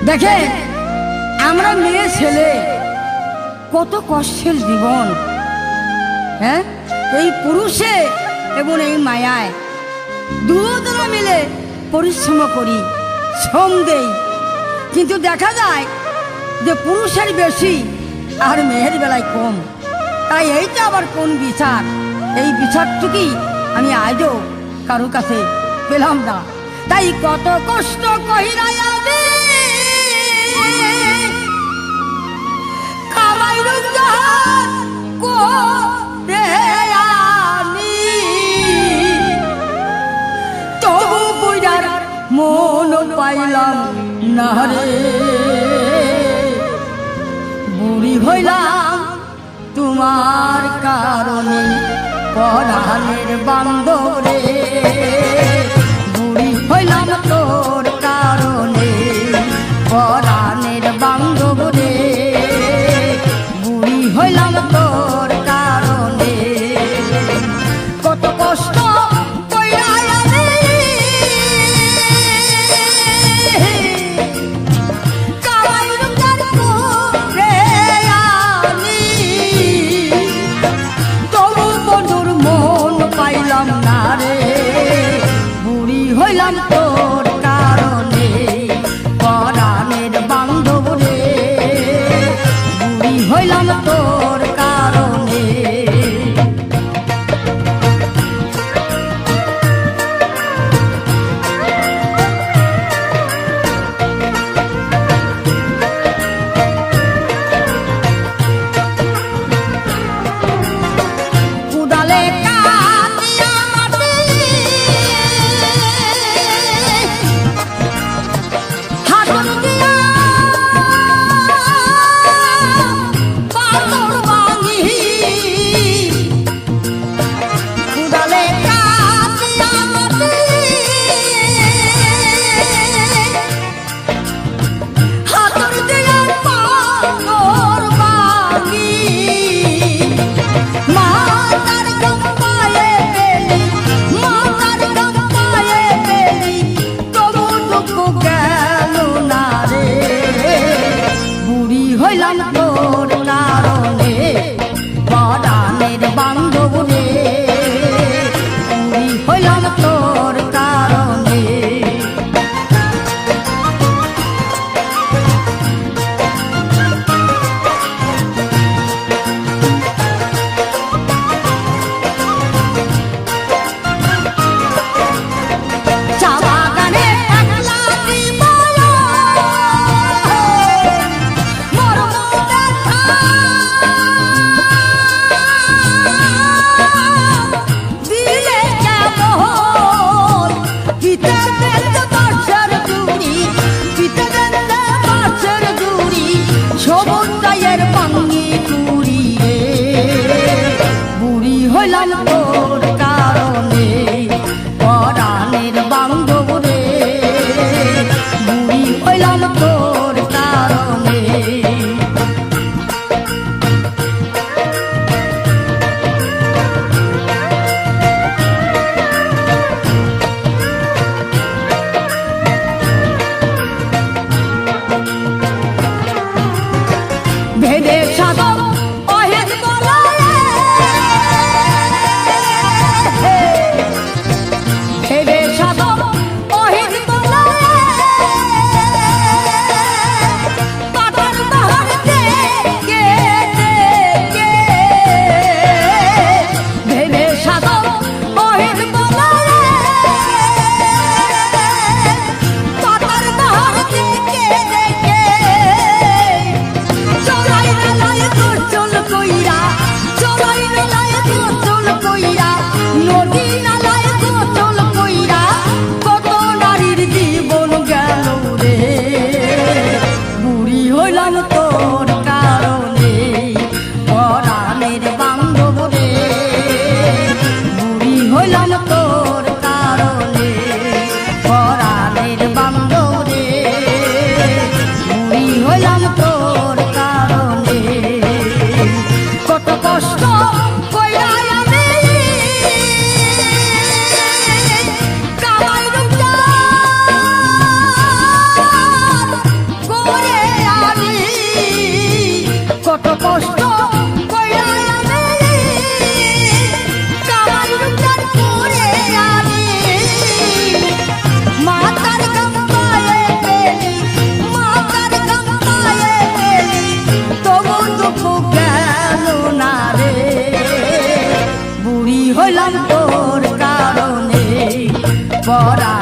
দেখে আমরা মেয়ে ছেলে কত কষ্টের জীবন, হ্যাঁ, এই পুরুষে এবং এই মায়ায় দুজনে মিলে পরিশ্রম করি, শ্রম দেই, কিন্তু দেখা যায় যে পুরুষের বেশি আর মেয়ের বেলায় কম। তাই এইটা আবার কোন বিচার? এই বিচারটুকুই আমি আজও কারো কাছে পেলাম না। তাই কত কষ্ট কহিরাই আমি কামাই রোজগার করে আনি, তবু বুঝার মন পাইলাম না রে। বুড়ি হইলাম তোমার কারণে পরাণের বান্ধব রে, বুড়ি হইলাম তোর কারণে পরাণের বান্ধব রে, বুড়ি হইলাম তোর কারণে। কত কষ্ট কইরাই আমি কামাই রোজগার করে আনি, তবু বন্ধুর মন পাইলাম না রে। বুড়ি হইলাম তোর কারণে পরাণের বান্ধব রে, বুড়ি হইলাম তোর কারণে। কুদালে কাটিয়া মাটি হাতর দিয়া পাথর ভাঙি, কুদালে কাটিয়া মাটি হাতর দিয়া পাথর ভাঙি, মাতার গম্পায়ে পেলি, মাতার গম্পায়ে পেলি, তবু দুঃখ গেল না রে। বুড়ি হইলাম তোর কারণে পরাণের বান্ধব রে, বুড়ি হইলাম তোর কারণে। চা বাগানে একলা পরা